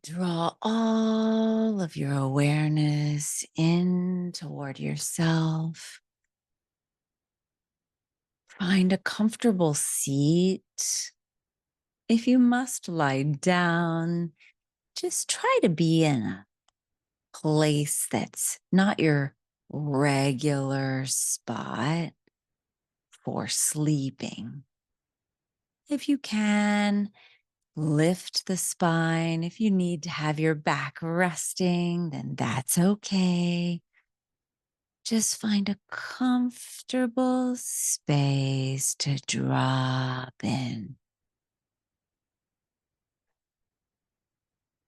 Draw all of your awareness in toward yourself. Find a comfortable seat. If you must lie down, just try to be in a place that's not your regular spot for sleeping. If you can, lift the spine. If you need to have your back resting, then that's okay. Just find a comfortable space to drop in.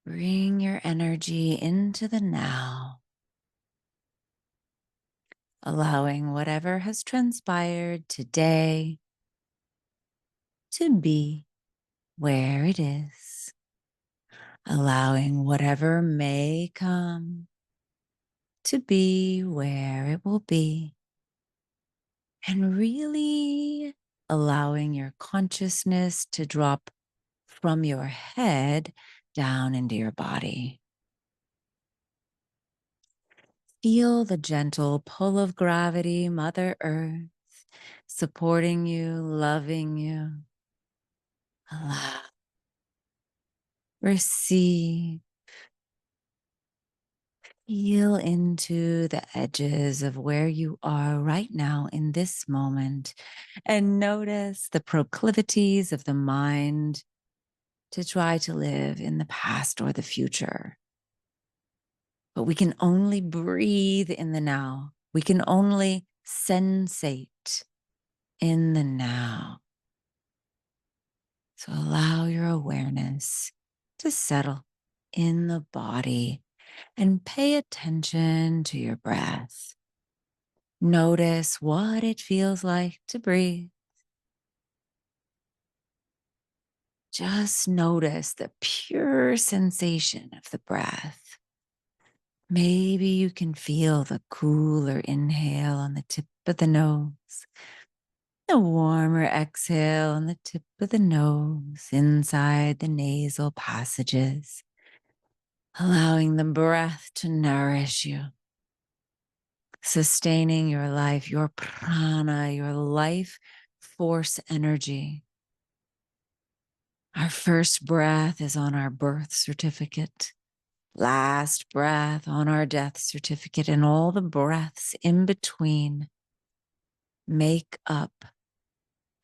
Bring your energy into the now, allowing whatever has transpired today to be where it is, allowing whatever may come to be where it will be, and really allowing your consciousness to drop from your head down into your body. Feel the gentle pull of gravity, Mother Earth, supporting you, loving you. Allow, receive, feel into the edges of where you are right now in this moment, and notice the proclivities of the mind to try to live in the past or the future. But we can only breathe in the now. We can only sensate in the now. So allow your awareness to settle in the body and pay attention to your breath. Notice what it feels like to breathe. Just notice the pure sensation of the breath. Maybe you can feel the cooler inhale on the tip of the nose, the warmer exhale on the tip of the nose, inside the nasal passages, allowing the breath to nourish you, sustaining your life, your prana, your life force energy. Our first breath is on our birth certificate, last breath on our death certificate, and all the breaths in between make up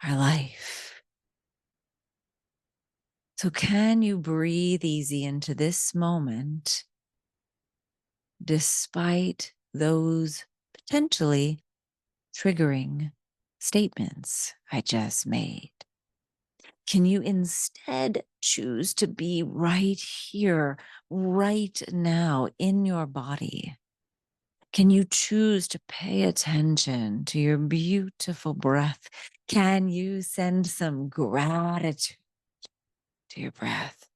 our life. So can you breathe easy into this moment despite those potentially triggering statements I just made? Can you instead choose to be right here, right now in your body? Can you choose to pay attention to your beautiful breath? Can you send some gratitude to your breath?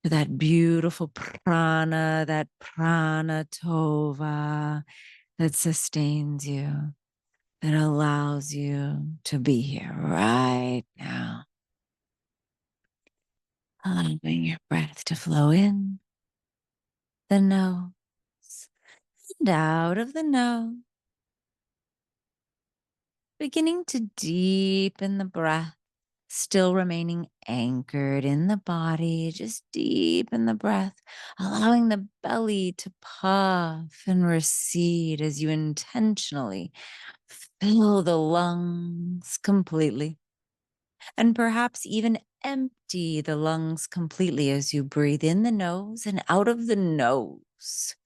To that beautiful prana, that prana tova that sustains you, that allows you to be here right now. Allowing your breath to flow in the nose and out of the nose. Beginning to deepen the breath, still remaining anchored in the body, just deepen the breath, allowing the belly to puff and recede as you intentionally fill the lungs completely. And perhaps even empty the lungs completely as you breathe in the nose and out of the nose.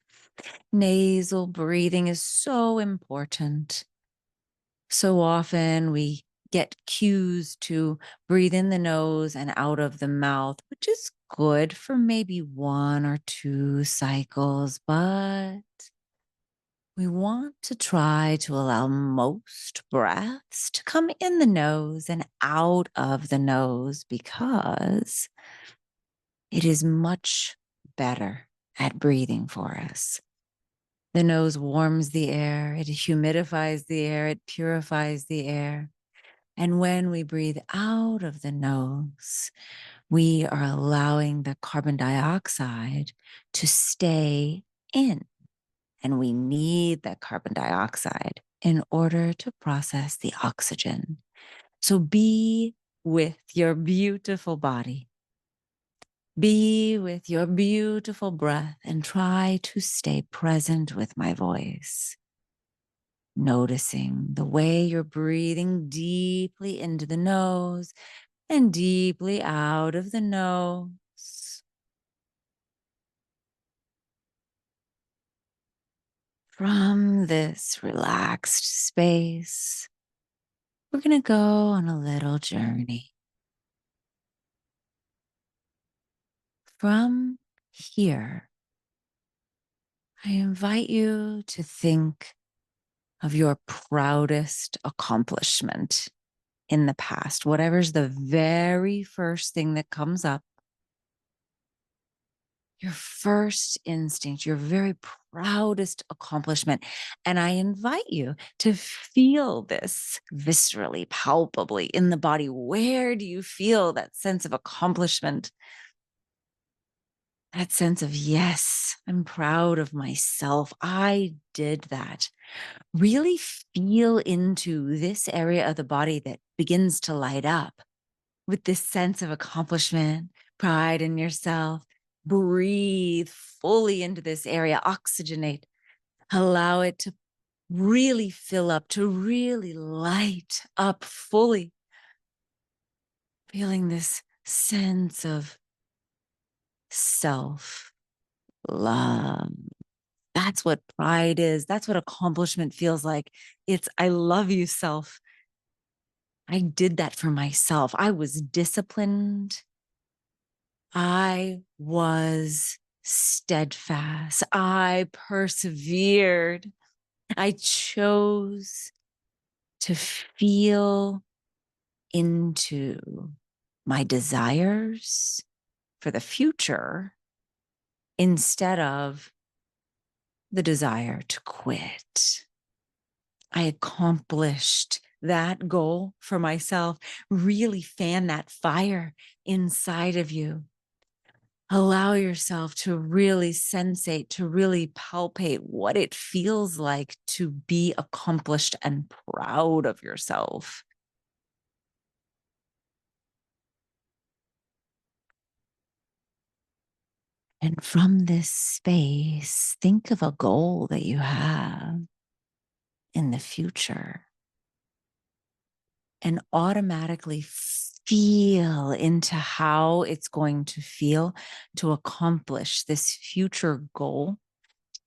Nasal breathing is so important. So often we get cues to breathe in the nose and out of the mouth, which is good for maybe 1 or 2 cycles, but we want to try to allow most breaths to come in the nose and out of the nose because it is much better at breathing for us. The nose warms the air, it humidifies the air, it purifies the air. And when we breathe out of the nose, We are allowing the carbon dioxide to stay in, and we need that carbon dioxide in order to process the oxygen. So be with your beautiful body. Be with your beautiful breath and try to stay present with my voice. Noticing the way you're breathing deeply into the nose and deeply out of the nose. From this relaxed space, we're going to go on a little journey. From here, I invite you to think of your proudest accomplishment in the past, whatever's the very first thing that comes up, your first instinct, your very proudest accomplishment. And I invite you to feel this viscerally, palpably in the body. Where do you feel that sense of accomplishment? That sense of, yes, I'm proud of myself. I did that. Really feel into this area of the body that begins to light up with this sense of accomplishment, pride in yourself. Breathe fully into this area, oxygenate, allow it to really fill up, to really light up fully. Feeling this sense of self love. That's what pride is. That's what accomplishment feels like. It's, I love you, self. I did that for myself. I was disciplined. I was steadfast. I persevered. I chose to feel into my desires for the future instead of the desire to quit. I accomplished that goal for myself. Really fan that fire inside of you. Allow yourself to really sensate, to really palpate what it feels like to be accomplished and proud of yourself. And from this space, think of a goal that you have in the future and automatically feel into how it's going to feel to accomplish this future goal.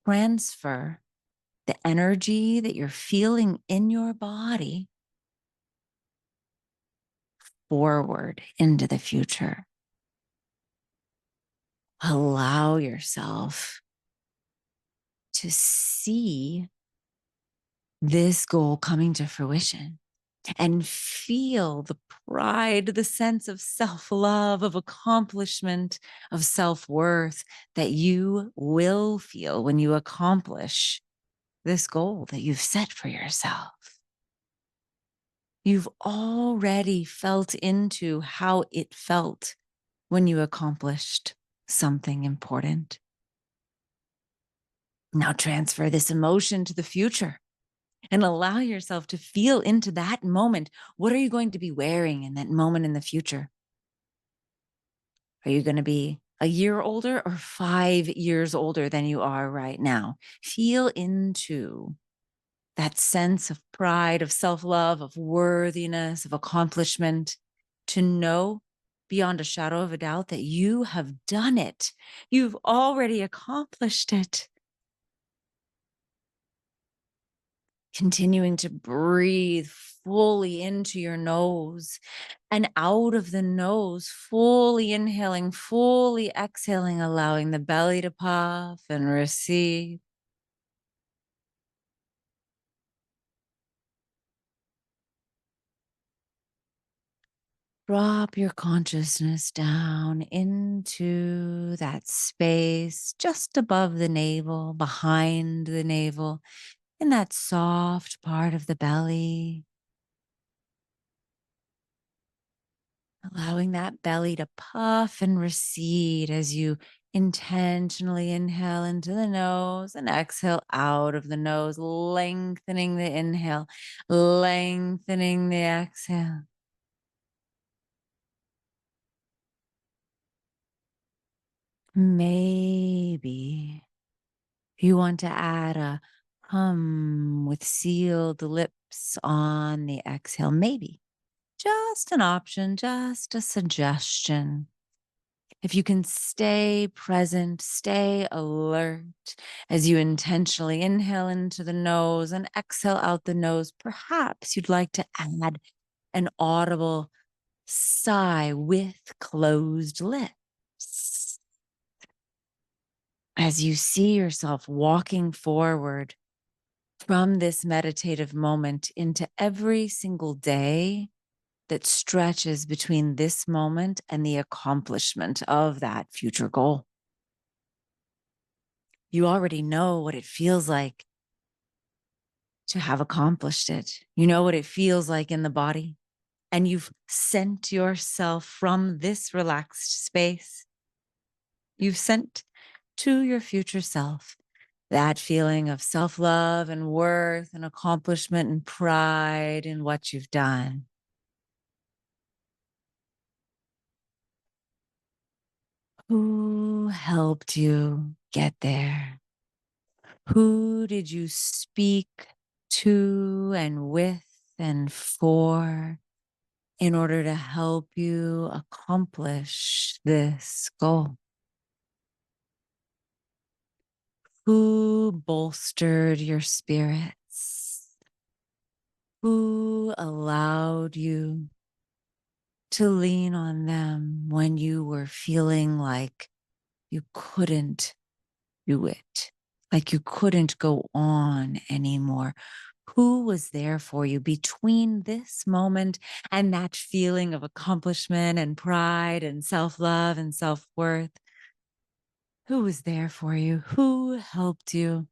Transfer the energy that you're feeling in your body forward into the future. Allow yourself to see this goal coming to fruition and feel the pride, the sense of self-love, of accomplishment, of self-worth that you will feel when you accomplish this goal that you've set for yourself. You've already felt into how it felt when you accomplished something important. Now transfer this emotion to the future and allow yourself to feel into that moment. What are you going to be wearing in that moment in the future? Are you going to be a year older or 5 years older than you are right now? Feel into that sense of pride, of self-love, of worthiness, of accomplishment, to know beyond a shadow of a doubt that you have done it. You've already accomplished it. Continuing to breathe fully into your nose and out of the nose, fully inhaling, fully exhaling, allowing the belly to puff and receive. Drop your consciousness down into that space just above the navel, behind the navel, in that soft part of the belly. allowing that belly to puff and recede as you intentionally inhale into the nose and exhale out of the nose, lengthening the inhale, lengthening the exhale. Maybe you want to add a hum with sealed lips on the exhale. Maybe just an option, just a suggestion. If you can stay present, stay alert as you intentionally inhale into the nose and exhale out the nose, perhaps you'd like to add an audible sigh with closed lips. As you see yourself walking forward from this meditative moment into every single day that stretches between this moment and the accomplishment of that future goal. You already know what it feels like to have accomplished it. You know what it feels like in the body. And you've sent yourself from this relaxed space. You've sent to your future self that feeling of self love and worth and accomplishment and pride in what you've done. Who helped you get there? Who did you speak to and with and for in order to help you accomplish this goal? Who bolstered your spirits? Who allowed you to lean on them when you were feeling like you couldn't do it, like you couldn't go on anymore? Who was there for you between this moment and that feeling of accomplishment and pride and self love and self worth? Who was there for you? Who helped you?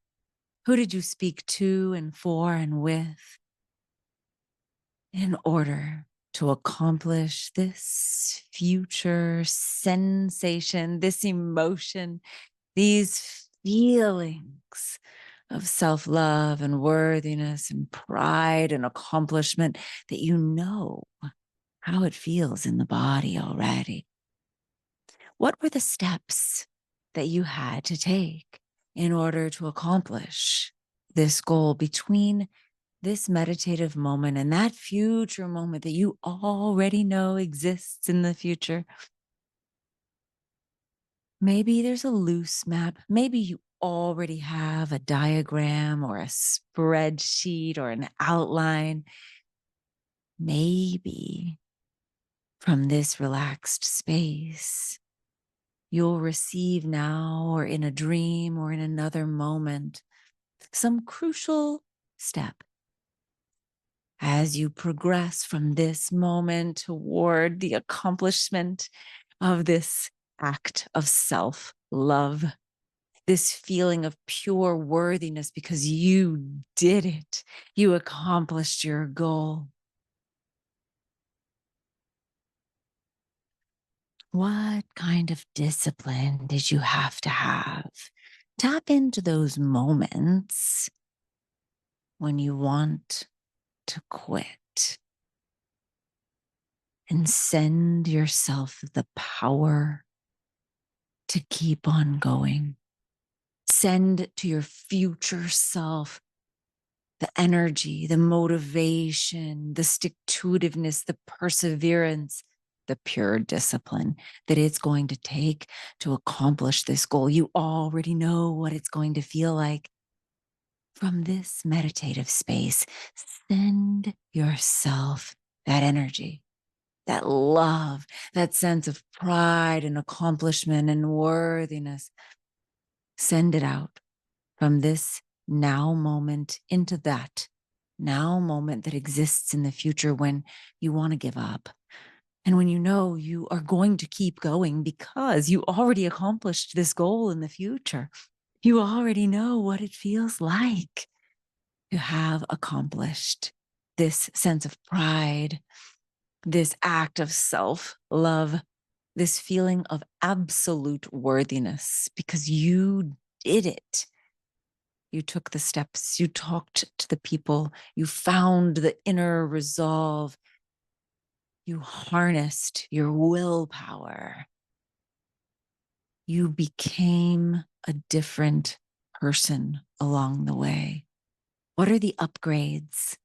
Who did you speak to and for and with in order to accomplish this future sensation, this emotion, these feelings of self love and worthiness and pride and accomplishment that you know how it feels in the body already? What were the steps that you had to take in order to accomplish this goal between this meditative moment and that future moment that you already know exists in the future? Maybe there's a loose map. Maybe you already have a diagram or a spreadsheet or an outline. Maybe from this relaxed space, you'll receive now or in a dream or in another moment some crucial step as you progress from this moment toward the accomplishment of this act of self love, this feeling of pure worthiness because you did it. You accomplished your goal. What kind of discipline did you have to have? Tap into those moments when you want to quit and send yourself the power to keep on going. Send to your future self the energy, the motivation, the stick to itiveness, the perseverance, the pure discipline that it's going to take to accomplish this goal. You already know what it's going to feel like. From this meditative space, send yourself that energy, that love, that sense of pride and accomplishment and worthiness. Send it out from this now moment into that now moment that exists in the future when you want to give up. And when you know you are going to keep going because you already accomplished this goal in the future. You already know what it feels like to have accomplished this sense of pride this act of self love, this feeling of absolute worthiness because you did it. You took the steps, you talked to the people, you found the inner resolve, you harnessed your willpower. You became a different person along the way. What are the upgrades?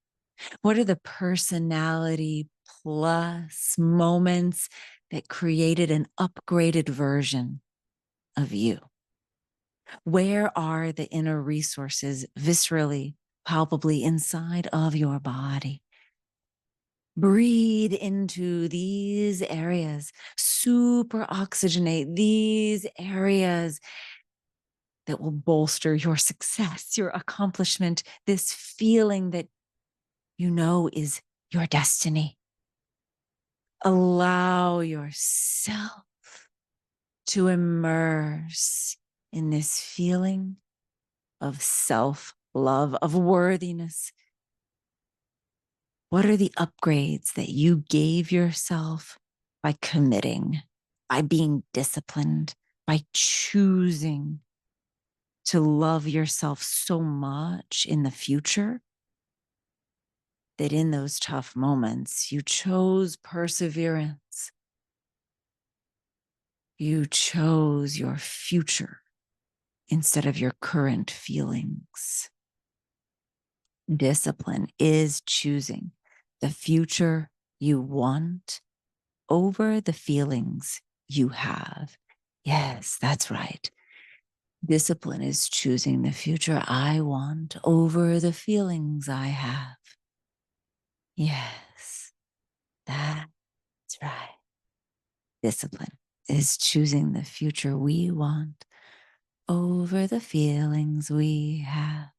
What are the personality plus moments that created an upgraded version of you? Where are the inner resources viscerally, palpably inside of your body? Breathe into these areas, super oxygenate these areas that will bolster your success, your accomplishment, this feeling that you know is your destiny. Allow yourself to immerse in this feeling of self-love, of worthiness. What are the upgrades that you gave yourself by committing, by being disciplined, by choosing to love yourself so much in the future that in those tough moments, you chose perseverance. You chose your future instead of your current feelings. Discipline is choosing the future you want over the feelings you have. Yes, that's right. Discipline is choosing the future I want over the feelings I have. Yes, that's right. Discipline is choosing the future we want over the feelings we have.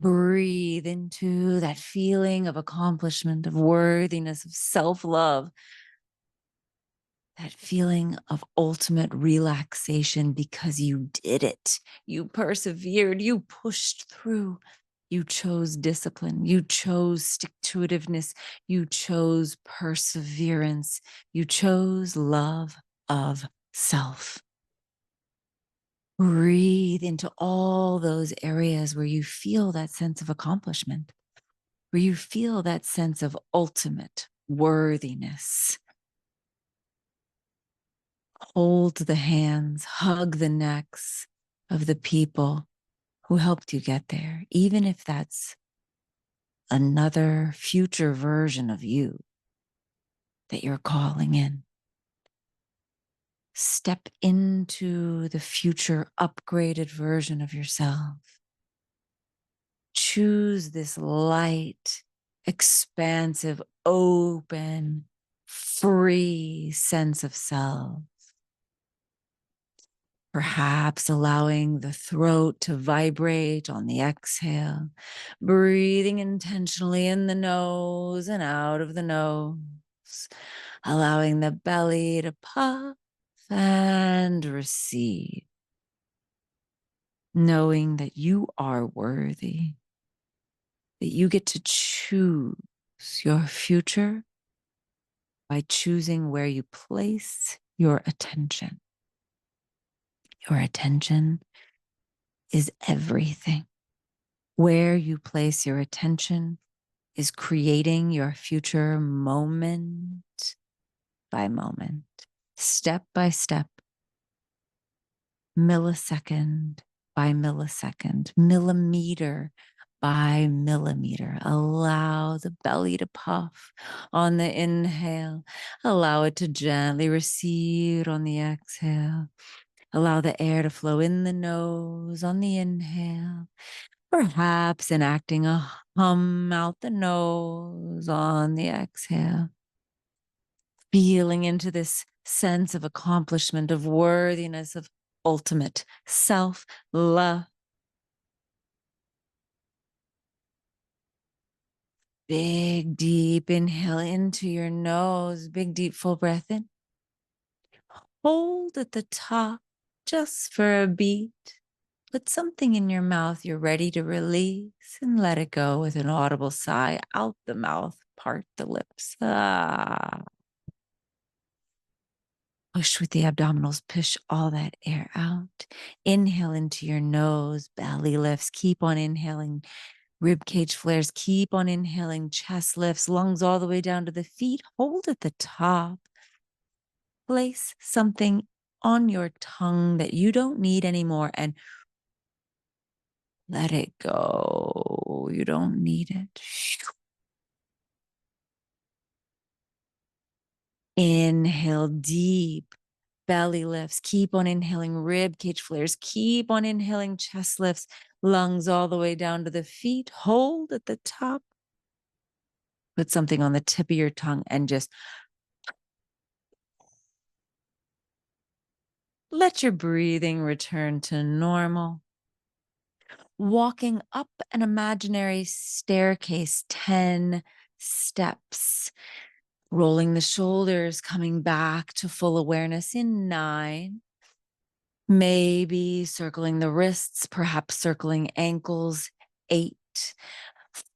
Breathe into that feeling of accomplishment, of worthiness, of self-love, that feeling of ultimate relaxation because you did it. You persevered, you pushed through. You chose discipline, you chose stick-to-itiveness, you chose perseverance, you chose love of self. Breathe into all those areas where you feel that sense of accomplishment, where you feel that sense of ultimate worthiness. Hold the hands, hug the necks of the people who helped you get there, even if that's another future version of you that you're calling in. Step into the future upgraded version of yourself. Choose this light, expansive, open, free sense of self. Perhaps allowing the throat to vibrate on the exhale, breathing intentionally in the nose and out of the nose, allowing the belly to puff and receive, knowing that you are worthy, that you get to choose your future by choosing where you place your attention. Your attention is everything. Where you place your attention is creating your future moment by moment, step by step, millisecond by millisecond, millimeter by millimeter. Allow the belly to puff on the inhale. Allow it to gently recede on the exhale. Allow the air to flow in the nose on the inhale. Perhaps enacting a hum out the nose on the exhale. Feeling into this sense of accomplishment, of worthiness, of ultimate self-love. Big, deep inhale into your nose. Big, deep, full breath in. Hold at the top just for a beat. Put something in your mouth you're ready to release and let it go with an audible sigh out the mouth. Part the lips. Ah. Push with the abdominals, push all that air out. Inhale into your nose, belly lifts. Keep on inhaling. Rib cage flares. Keep on inhaling. Chest lifts, lungs all the way down to the feet. Hold at the top. Place something on your tongue that you don't need anymore and let it go. You don't need it. Inhale deep. Belly lifts. Keep on inhaling. Rib cage flares. Keep on inhaling. Chest lifts. Lungs all the way down to the feet. Hold at the top. Put something on the tip of your tongue and just let your breathing return to normal. Walking up an imaginary staircase, 10 steps. Rolling the shoulders, coming back to full awareness in 9. Maybe circling the wrists, perhaps circling ankles, 8.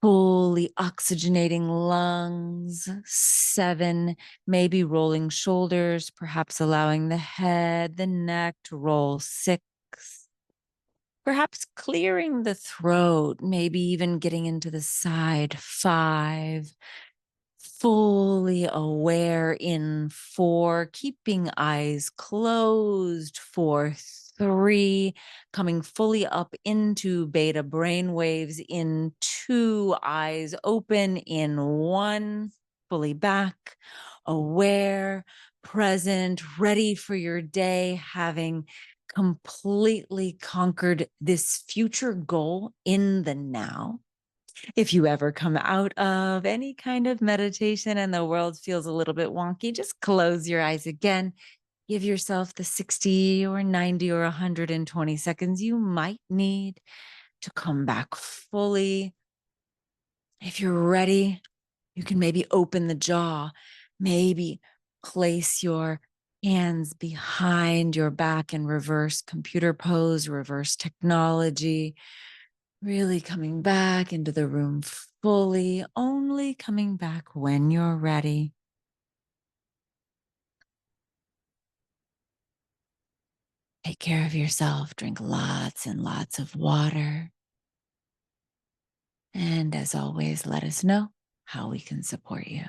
Fully oxygenating lungs, 7. Maybe rolling shoulders, perhaps allowing the head, the neck to roll, 6. Perhaps clearing the throat, maybe even getting into the side, 5. Fully aware in 4, keeping eyes closed for 3, coming fully up into beta brain waves in 2, eyes open in 1, fully back, aware, present, ready for your day, having completely conquered this future goal in the now. If you ever come out of any kind of meditation and the world feels a little bit wonky, just close your eyes again. Give yourself the 60 or 90 or 120 seconds you might need to come back fully. If you're ready, you can maybe open the jaw, maybe place your hands behind your back in reverse computer pose, reverse technology. Really coming back into the room fully, only coming back when you're ready. Take care of yourself, drink lots and lots of water. And as always, let us know how we can support you.